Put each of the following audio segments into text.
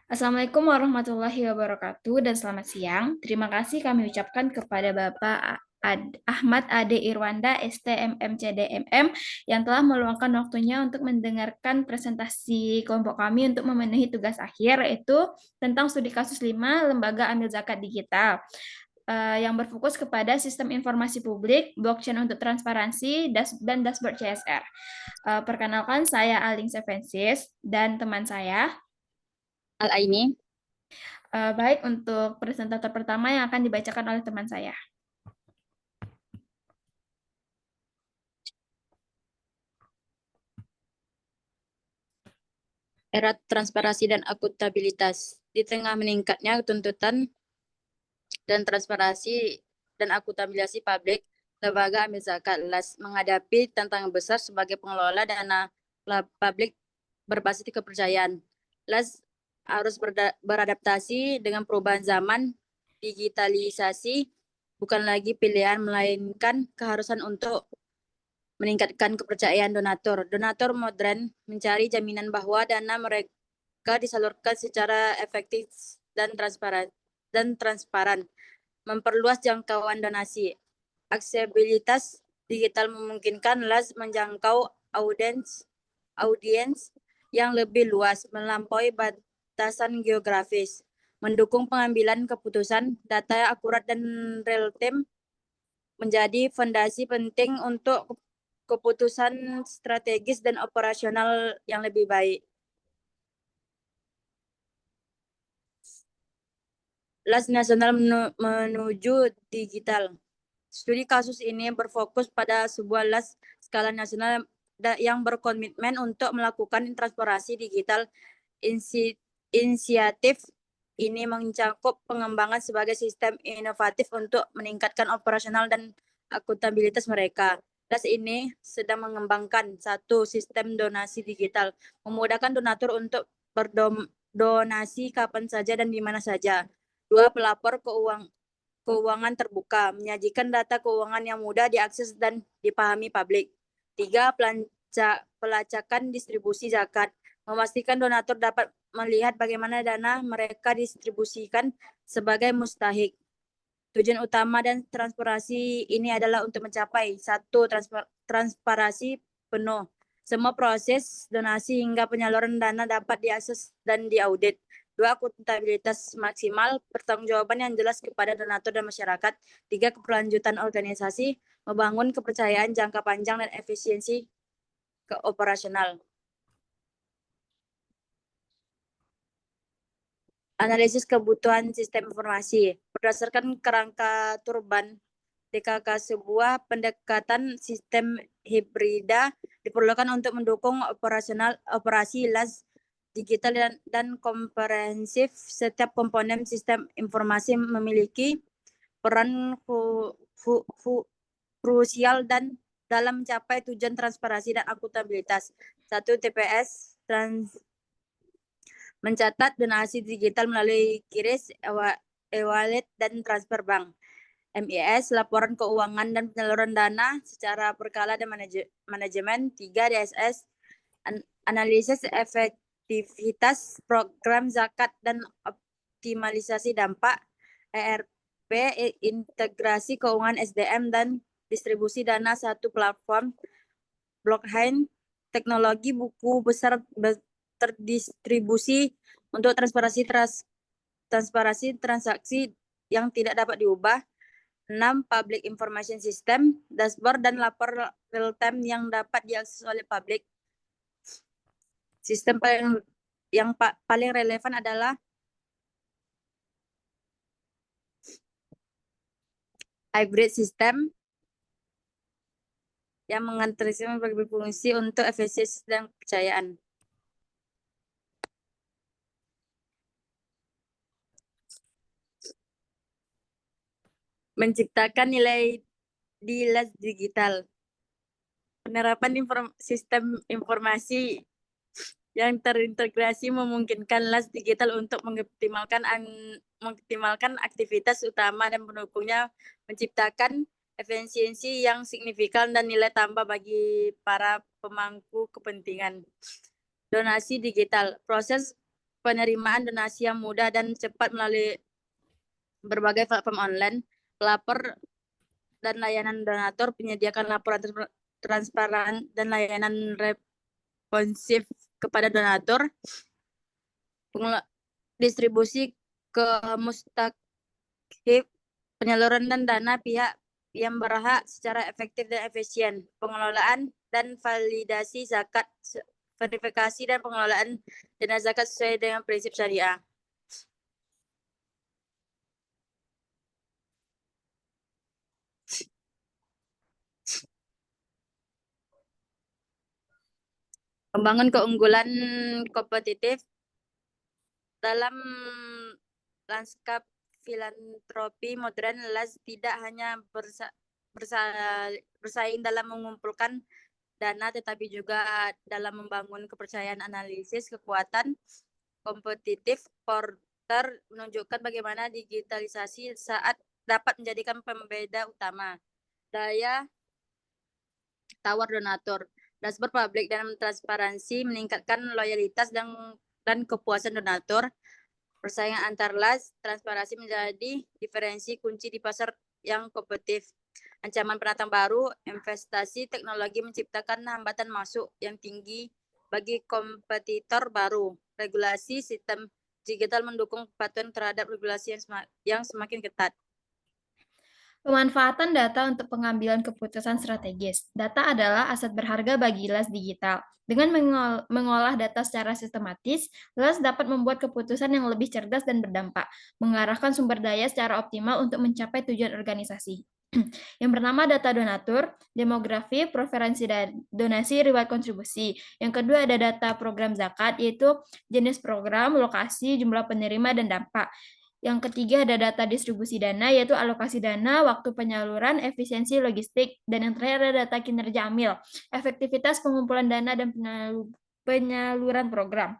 Assalamualaikum warahmatullahi wabarakatuh dan selamat siang. Terima kasih kami ucapkan kepada Bapak Ahmad Ade Irwanda, STMMCDMM, yang telah meluangkan waktunya untuk mendengarkan presentasi kelompok kami untuk memenuhi tugas akhir, yaitu tentang studi kasus 5 Lembaga Amil Zakat Digital, yang berfokus kepada sistem informasi publik, blockchain untuk transparansi, dan dashboard CSR. Perkenalkan, saya Aling Sevensis dan teman saya. Al-Aini. Baik, untuk presentator pertama yang akan dibacakan oleh teman saya. Era transparansi dan akuntabilitas. Di tengah meningkatnya tuntutan dan transparansi dan akuntabilitas publik, Lembaga Amil Zakat LAS menghadapi tantangan besar sebagai pengelola dana publik berbasis kepercayaan. LAS harus beradaptasi dengan perubahan zaman, digitalisasi bukan lagi pilihan, melainkan keharusan untuk meningkatkan kepercayaan donatur. Donatur modern mencari jaminan bahwa dana mereka disalurkan secara efektif dan transparan, memperluas jangkauan donasi. Aksesibilitas digital memungkinkan LAS menjangkau audiens yang lebih luas, melampaui batasan geografis, mendukung pengambilan keputusan, data yang akurat dan real time menjadi fondasi penting untuk keputusan strategis dan operasional yang lebih baik. LAS nasional menuju digital. Studi kasus ini berfokus pada sebuah LAS skala nasional yang berkomitmen untuk melakukan transformasi digital. Inisiatif ini mencakup pengembangan sebagai sistem inovatif untuk meningkatkan operasional dan akuntabilitas mereka. LAS ini sedang mengembangkan satu sistem donasi digital, memudahkan donatur untuk berdonasi kapan saja dan di mana saja. Dua, pelapor keuangan terbuka, menyajikan data keuangan yang mudah diakses dan dipahami publik. Tiga, pelacakan distribusi zakat, memastikan donatur dapat melihat bagaimana dana mereka distribusikan sebagai mustahik. Tujuan utama dan transparansi ini adalah untuk mencapai satu, transparansi penuh. Semua proses donasi hingga penyaluran dana dapat diakses dan diaudit. Dua, akuntabilitas maksimal, pertanggungjawaban yang jelas kepada donatur dan masyarakat. Tiga, keberlanjutan organisasi, membangun kepercayaan jangka panjang dan efisiensi operasional. Analisis kebutuhan sistem informasi. Berdasarkan kerangka Turban DKK, sebuah pendekatan sistem hibrida diperlukan untuk mendukung operasi LAS digital dan komprehensif. Setiap komponen sistem informasi memiliki peran krusial dan dalam mencapai tujuan transparansi dan akuntabilitas. Satu, TPS, mencatat donasi digital melalui QRIS, e-wallet, dan transfer bank. MIS, laporan keuangan dan penyaluran dana secara berkala dan manajemen. 3, DSS, analisis efektivitas program zakat dan optimalisasi dampak. ERP, integrasi keuangan SDM dan distribusi dana satu platform. Blockchain, teknologi buku besar terdistribusi untuk transparansi transaksi yang tidak dapat diubah. 6, public information system, dashboard dan lapor real time yang dapat diakses oleh publik. Sistem yang paling relevan adalah hybrid system yang mengantarkan berfungsi untuk efisiensi dan kepercayaan. Menciptakan nilai di LAS digital. Penerapan sistem informasi yang terintegrasi memungkinkan LAS digital untuk mengoptimalkan aktivitas utama dan pendukungnya, menciptakan efisiensi yang signifikan dan nilai tambah bagi para pemangku kepentingan. Donasi digital, proses penerimaan donasi yang mudah dan cepat melalui berbagai platform online. Pelapor dan layanan donatur menyediakan laporan transparan dan layanan responsif kepada donatur. Distribusi ke mustahik, penyaluran dan dana pihak yang berhak secara efektif dan efisien, pengelolaan dan validasi zakat, verifikasi dan pengelolaan dana zakat sesuai dengan prinsip syariah. Membangun keunggulan kompetitif dalam lanskap filantropi modern. LAS tidak hanya bersaing dalam mengumpulkan dana, tetapi juga dalam membangun kepercayaan analisis kekuatan kompetitif. Porter menunjukkan bagaimana digitalisasi saat dapat menjadikan pembeda utama. Daya tawar donatur. Dashboard publik dan transparansi meningkatkan loyalitas dan kepuasan donatur. Persaingan antar LAS, transparansi menjadi diferensi kunci di pasar yang kompetitif. Ancaman pendatang baru, investasi teknologi menciptakan hambatan masuk yang tinggi bagi kompetitor baru. Regulasi sistem digital mendukung kepatuhan terhadap regulasi yang semakin ketat. Pemanfaatan data untuk pengambilan keputusan strategis. Data adalah aset berharga bagi LAS digital. Dengan mengolah data secara sistematis, LAS dapat membuat keputusan yang lebih cerdas dan berdampak, mengarahkan sumber daya secara optimal untuk mencapai tujuan organisasi. Yang pertama, data donatur, demografi, preferensi donasi, riwayat kontribusi. Yang kedua, ada data program zakat, yaitu jenis program, lokasi, jumlah penerima, dan dampak. Yang ketiga ada data distribusi dana, yaitu alokasi dana, waktu penyaluran, efisiensi logistik, dan yang terakhir ada data kinerja AMIL, efektivitas pengumpulan dana dan penyaluran program.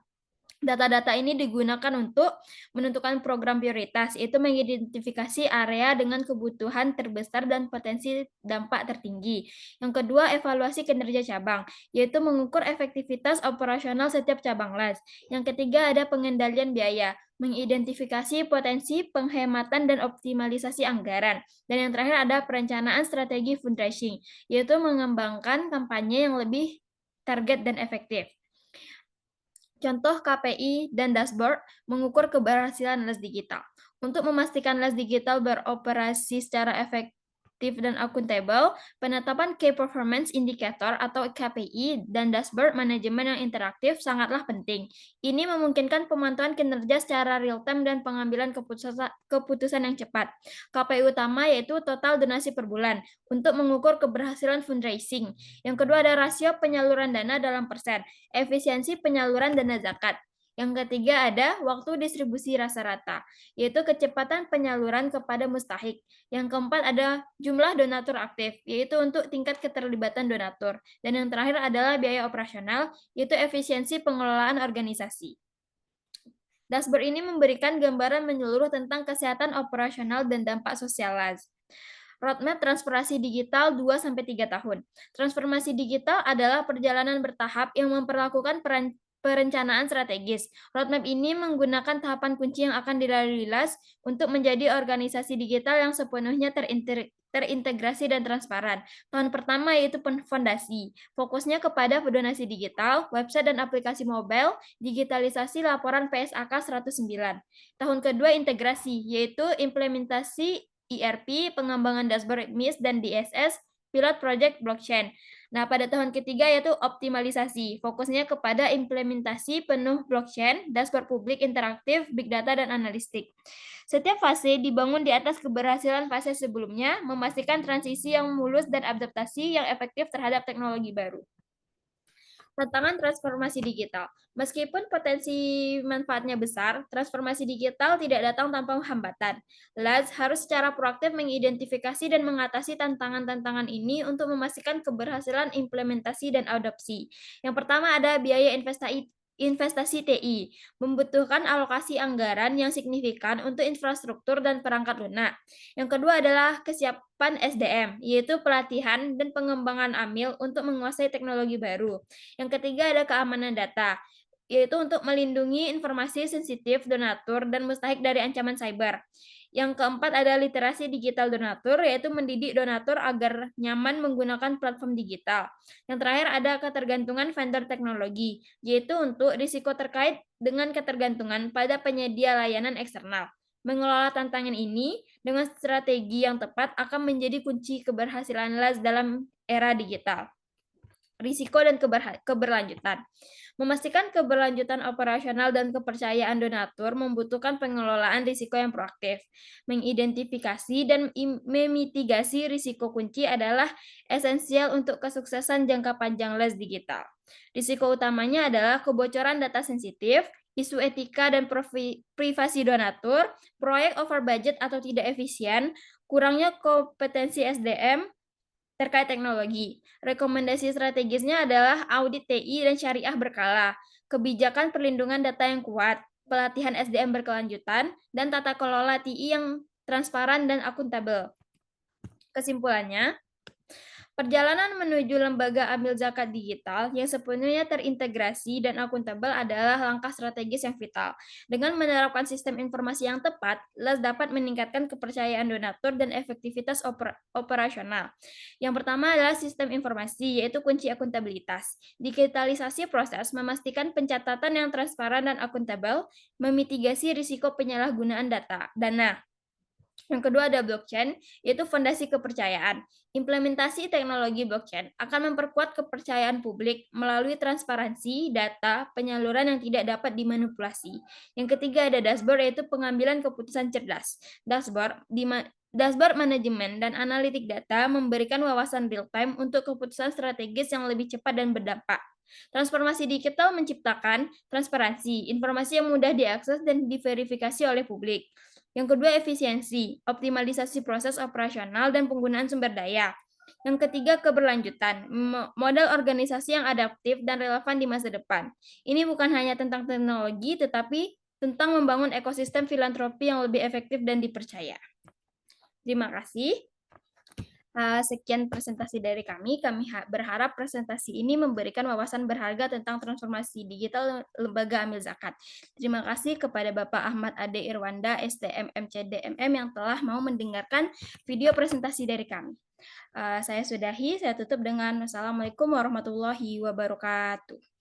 Data-data ini digunakan untuk menentukan program prioritas, yaitu mengidentifikasi area dengan kebutuhan terbesar dan potensi dampak tertinggi. Yang kedua, evaluasi kinerja cabang, yaitu mengukur efektivitas operasional setiap cabang LAS. Yang ketiga, ada pengendalian biaya, mengidentifikasi potensi penghematan dan optimalisasi anggaran. Dan yang terakhir ada perencanaan strategi fundraising, yaitu mengembangkan kampanye yang lebih target dan efektif. Contoh KPI dan dashboard mengukur keberhasilan LAS digital. Untuk memastikan LAS digital beroperasi secara efektif dan akuntabel, penetapan Key Performance Indicator atau KPI dan dashboard manajemen yang interaktif sangatlah penting. Ini memungkinkan pemantauan kinerja secara real-time dan pengambilan keputusan yang cepat. KPI utama yaitu total donasi per bulan untuk mengukur keberhasilan fundraising. Yang kedua ada rasio penyaluran dana dalam persen, efisiensi penyaluran dana zakat. Yang ketiga ada waktu distribusi rata-rata, yaitu kecepatan penyaluran kepada mustahik. Yang keempat ada jumlah donatur aktif, yaitu untuk tingkat keterlibatan donatur. Dan yang terakhir adalah biaya operasional, yaitu efisiensi pengelolaan organisasi. Dashboard ini memberikan gambaran menyeluruh tentang kesehatan operasional dan dampak sosial LAS. Roadmap transformasi digital 2-3 tahun. Transformasi digital adalah perjalanan bertahap yang memperlakukan perencanaan strategis. Roadmap ini menggunakan tahapan kunci yang akan dilalui LAS untuk menjadi organisasi digital yang sepenuhnya terintegrasi dan transparan. Tahun pertama yaitu fondasi. Fokusnya kepada donasi digital, website dan aplikasi mobile, digitalisasi laporan PSAK 109. Tahun kedua integrasi, yaitu implementasi ERP, pengembangan dashboard MIS dan DSS, pilot project blockchain. Nah, pada tahun ketiga yaitu optimalisasi, fokusnya kepada implementasi penuh blockchain, dashboard publik interaktif, big data, dan analistik. Setiap fase dibangun di atas keberhasilan fase sebelumnya, memastikan transisi yang mulus dan adaptasi yang efektif terhadap teknologi baru. Tantangan transformasi digital. Meskipun potensi manfaatnya besar, transformasi digital tidak datang tanpa hambatan. LAS harus secara proaktif mengidentifikasi dan mengatasi tantangan-tantangan ini untuk memastikan keberhasilan implementasi dan adopsi. Yang pertama ada biaya investasi TI, membutuhkan alokasi anggaran yang signifikan untuk infrastruktur dan perangkat lunak. Yang kedua adalah kesiapan SDM, yaitu pelatihan dan pengembangan AMIL untuk menguasai teknologi baru. Yang ketiga ada keamanan data, yaitu untuk melindungi informasi sensitif donatur dan mustahik dari ancaman cyber. Yang keempat ada literasi digital donatur, yaitu mendidik donatur agar nyaman menggunakan platform digital. Yang terakhir ada ketergantungan vendor teknologi, yaitu untuk risiko terkait dengan ketergantungan pada penyedia layanan eksternal. Mengelola tantangan ini dengan strategi yang tepat akan menjadi kunci keberhasilan LAS dalam era digital. Risiko dan keberlanjutan. Memastikan keberlanjutan operasional dan kepercayaan donatur membutuhkan pengelolaan risiko yang proaktif. Mengidentifikasi dan memitigasi risiko kunci adalah esensial untuk kesuksesan jangka panjang LAS digital. Risiko utamanya adalah kebocoran data sensitif, isu etika dan privasi donatur, proyek over budget atau tidak efisien, kurangnya kompetensi SDM, terkait teknologi. Rekomendasi strategisnya adalah audit TI dan syariah berkala, kebijakan perlindungan data yang kuat, pelatihan SDM berkelanjutan, dan tata kelola TI yang transparan dan akuntabel. Kesimpulannya, perjalanan menuju lembaga amil zakat digital yang sepenuhnya terintegrasi dan akuntabel adalah langkah strategis yang vital. Dengan menerapkan sistem informasi yang tepat, LAS dapat meningkatkan kepercayaan donatur dan efektivitas operasional. Yang pertama adalah sistem informasi, yaitu kunci akuntabilitas. Digitalisasi proses memastikan pencatatan yang transparan dan akuntabel, memitigasi risiko penyalahgunaan dana. Yang kedua ada blockchain, yaitu fondasi kepercayaan. Implementasi teknologi blockchain akan memperkuat kepercayaan publik melalui transparansi data penyaluran yang tidak dapat dimanipulasi. Yang ketiga ada dashboard, yaitu pengambilan keputusan cerdas. Dashboard manajemen dan analitik data memberikan wawasan real-time untuk keputusan strategis yang lebih cepat dan berdampak. Transformasi digital menciptakan transparansi, informasi yang mudah diakses dan diverifikasi oleh publik. Yang kedua, efisiensi, optimalisasi proses operasional dan penggunaan sumber daya. Yang ketiga, keberlanjutan, model organisasi yang adaptif dan relevan di masa depan. Ini bukan hanya tentang teknologi, tetapi tentang membangun ekosistem filantropi yang lebih efektif dan dipercaya. Terima kasih. Sekian presentasi dari kami. Kami berharap presentasi ini memberikan wawasan berharga tentang transformasi digital lembaga amil zakat. Terima kasih kepada Bapak Ahmad Ade Irwanda, STM MCDMM yang telah mau mendengarkan video presentasi dari kami. Saya sudahi, saya tutup dengan Wassalamualaikum warahmatullahi wabarakatuh.